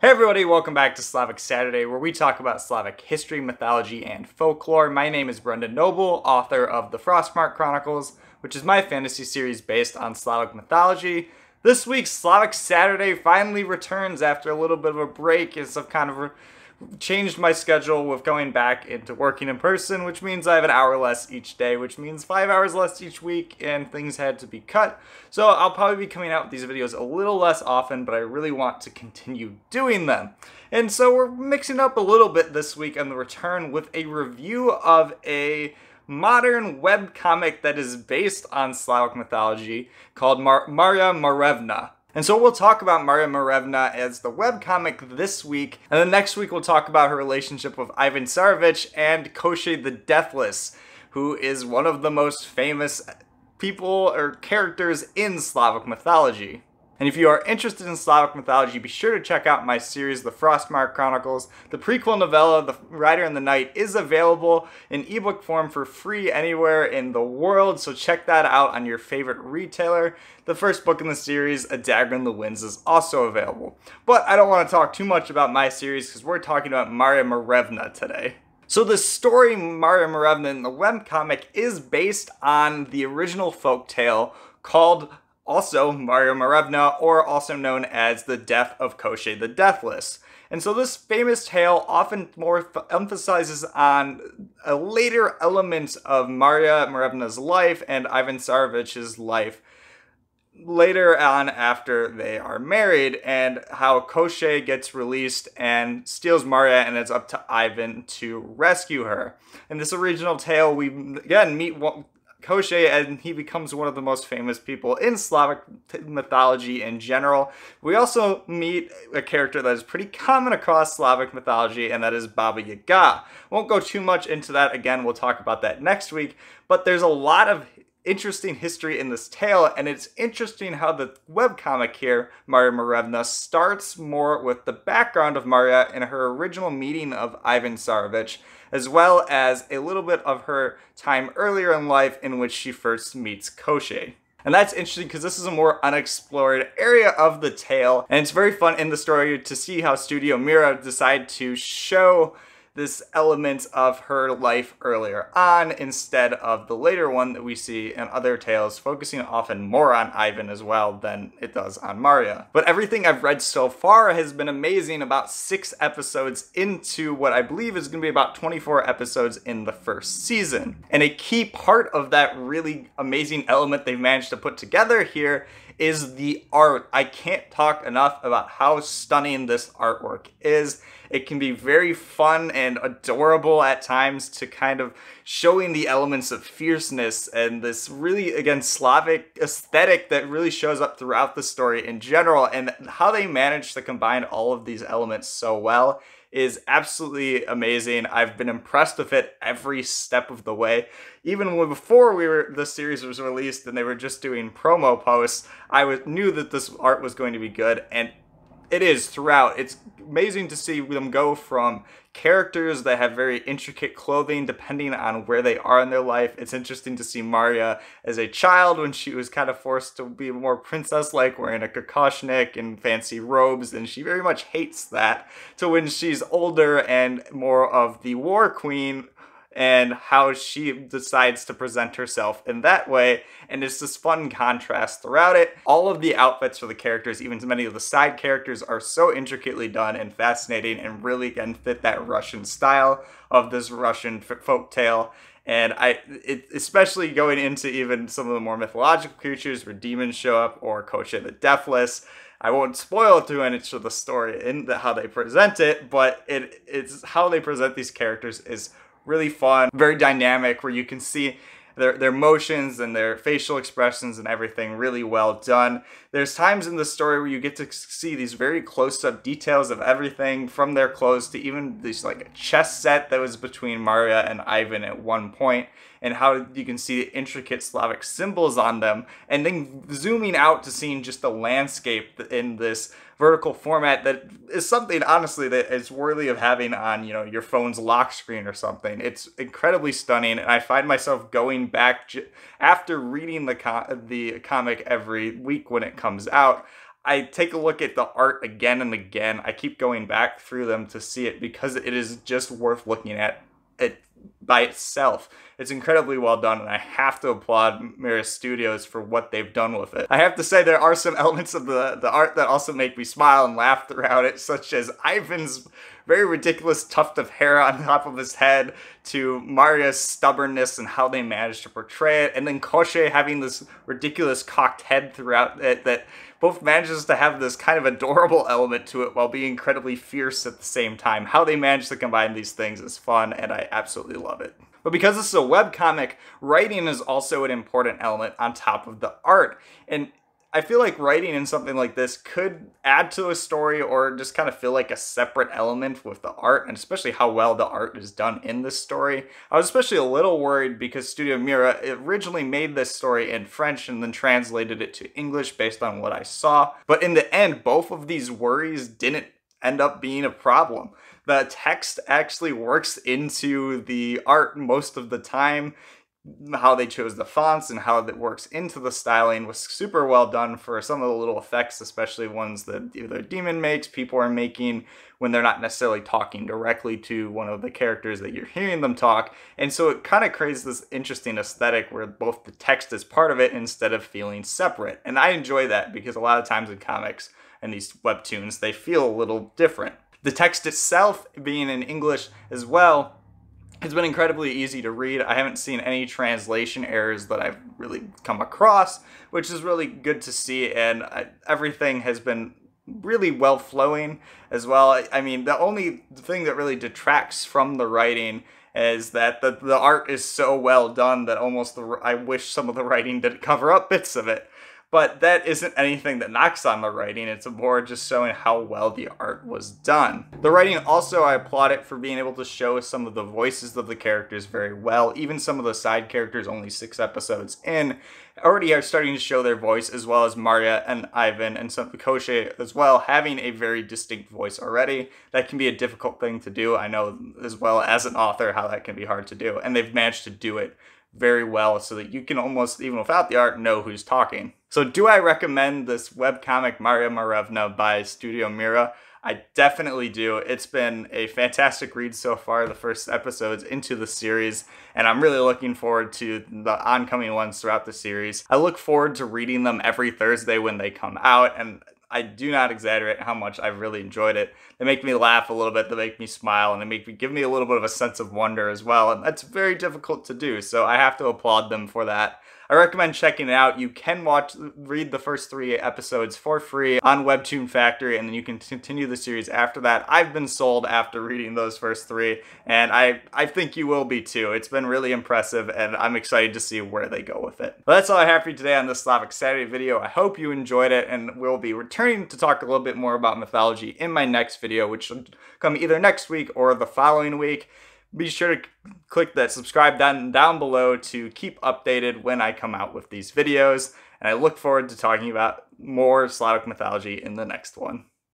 Hey everybody, welcome back to Slavic Saturday, where we talk about Slavic history, mythology, and folklore. My name is Brendan Noble, author of the Frostmarked Chronicles, which is my fantasy series based on Slavic mythology. This week's Slavic Saturday finally returns after a little bit of a break, as I've kind of changed my schedule with going back into working in person, which means I have an hour less each day, which means 5 hours less each week, and things had to be cut. So I'll probably be coming out with these videos a little less often, but I really want to continue doing them. And so we're mixing up a little bit this week on the return with a review of a modern webcomic that is based on Slavic mythology called Marya Morevna. And so we'll talk about Marya Morevna as the webcomic this week, and then next week we'll talk about her relationship with Ivan Tsarevich and Koshchei the Deathless, who is one of the most famous people or characters in Slavic mythology. And if you are interested in Slavic mythology, be sure to check out my series, The Frostmarked Chronicles. The prequel novella, The Rider in the Night, is available in ebook form for free anywhere in the world, so check that out on your favorite retailer. The first book in the series, A Dagger in the Winds, is also available. But I don't want to talk too much about my series because we're talking about Marya Morevna today. So the story Marya Morevna in the webcomic is based on the original folktale called also Marya Morevna, or also known as The Death of Koshchei the Deathless. And so this famous tale often more emphasizes on a later element of Marya Morevna's life and Ivan Tsarevich's life later on after they are married, and how Koshchei gets released and steals Marya, and it's up to Ivan to rescue her. In this original tale, we again meet Koshchei, and he becomes one of the most famous people in Slavic mythology in general. We also meet a character that is pretty common across Slavic mythology, and that is Baba Yaga. Won't go too much into that. Again, we'll talk about that next week, but there's a lot of interesting history in this tale, and it's interesting how the webcomic here, Marya Morevna, starts more with the background of Marya and her original meeting of Ivan Tsarevich, as well as a little bit of her time earlier in life in which she first meets Koshchei. And that's interesting because this is a more unexplored area of the tale, and it's very fun in the story to see how Studio Myra decided to show this element of her life earlier on instead of the later one that we see in other tales, focusing often more on Ivan as well than it does on Marya. But everything I've read so far has been amazing. About 6 episodes into what I believe is going to be about 24 episodes in the first season. And a key part of that really amazing element they've managed to put together here is the art. I can't talk enough about how stunning this artwork is. It can be very fun and adorable at times, to kind of showing the elements of fierceness and this really, again, Slavic aesthetic that really shows up throughout the story in general, and how they manage to combine all of these elements so well is absolutely amazing. I've been impressed with it every step of the way. Even before the series was released and they were just doing promo posts, I knew that this art was going to be good, and it is throughout. It's amazing to see them go from characters that have very intricate clothing depending on where they are in their life. It's interesting to see Marya as a child when she was kind of forced to be more princess-like, wearing a kokoshnik and fancy robes, and she very much hates that, to when she's older and more of the war queen, and how she decides to present herself in that way. And it's this fun contrast throughout it. All of the outfits for the characters, even many of the side characters, are so intricately done and fascinating, and really again fit that Russian style of this Russian folktale. And especially going into even some of the more mythological creatures where demons show up, or Koshchei the Deathless. I won't spoil too much of the story in how they present it, but it's how they present these characters is really fun, very dynamic, where you can see their motions and their facial expressions and everything really well done. There's times in the story where you get to see these very close-up details of everything, from their clothes to even this like a chess set that was between Marya and Ivan at one point, and how you can see the intricate Slavic symbols on them, and then zooming out to seeing just the landscape in this vertical format that is something, honestly, that is worthy of having on, you know, your phone's lock screen or something. It's incredibly stunning, and I find myself going back after reading the comic every week when it comes out. I take a look at the art again and again. I keep going back through them to see it because it is just worth looking at it by itself. It's incredibly well done, and I have to applaud Myra Studios for what they've done with it. I have to say there are some elements of the art that also make me smile and laugh throughout it, such as Ivan's very ridiculous tuft of hair on top of his head, to Marya's stubbornness and how they managed to portray it, and then Koshé having this ridiculous cocked head throughout it that both manages to have this kind of adorable element to it while being incredibly fierce at the same time. How they manage to combine these things is fun, and I absolutely love it. But because this is a webcomic, writing is also an important element on top of the art. And I feel like writing in something like this could add to a story or just kind of feel like a separate element with the art, and especially how well the art is done in this story. I was especially a little worried because Studio Myra originally made this story in French and then translated it to English based on what I saw. But in the end, both of these worries didn't end up being a problem. The text actually works into the art most of the time. How they chose the fonts and how that works into the styling was super well done for some of the little effects, especially ones that either Demon makes, people are making when they're not necessarily talking directly to one of the characters that you're hearing them talk. And so it kind of creates this interesting aesthetic where both the text is part of it instead of feeling separate. And I enjoy that because a lot of times in comics and these webtoons, they feel a little different. The text itself being in English as well, it's been incredibly easy to read. I haven't seen any translation errors that I've really come across, which is really good to see, and everything has been really well flowing as well. I mean, the only thing that really detracts from the writing is that the art is so well done that almost I wish some of the writing didn't cover up bits of it. But that isn't anything that knocks on the writing, it's more just showing how well the art was done. The writing also, I applaud it for being able to show some of the voices of the characters very well. Even some of the side characters, only 6 episodes in, already are starting to show their voice, as well as Marya and Ivan and some Koshé as well, having a very distinct voice already. That can be a difficult thing to do. I know as well as an author how that can be hard to do, and they've managed to do it very well so that you can almost, even without the art, know who's talking. So do I recommend this webcomic Marya Morevna by Studio Myra? I definitely do. It's been a fantastic read so far, the first episodes into the series, and I'm really looking forward to the oncoming ones throughout the series. I look forward to reading them every Thursday when they come out, and I do not exaggerate how much I've really enjoyed it. They make me laugh a little bit, they make me smile, and they give me a little bit of a sense of wonder as well, and that's very difficult to do, so I have to applaud them for that. I recommend checking it out. You can read the first 3 episodes for free on Webtoon Factory, and then you can continue the series after that. I've been sold after reading those first 3, and I think you will be too. It's been really impressive, and I'm excited to see where they go with it. But that's all I have for you today on this Slavic Saturday video. I hope you enjoyed it, and we'll be returning to talk a little bit more about mythology in my next video, which will come either next week or the following week. Be sure to click that subscribe button down below to keep updated when I come out with these videos, and I look forward to talking about more Slavic mythology in the next one.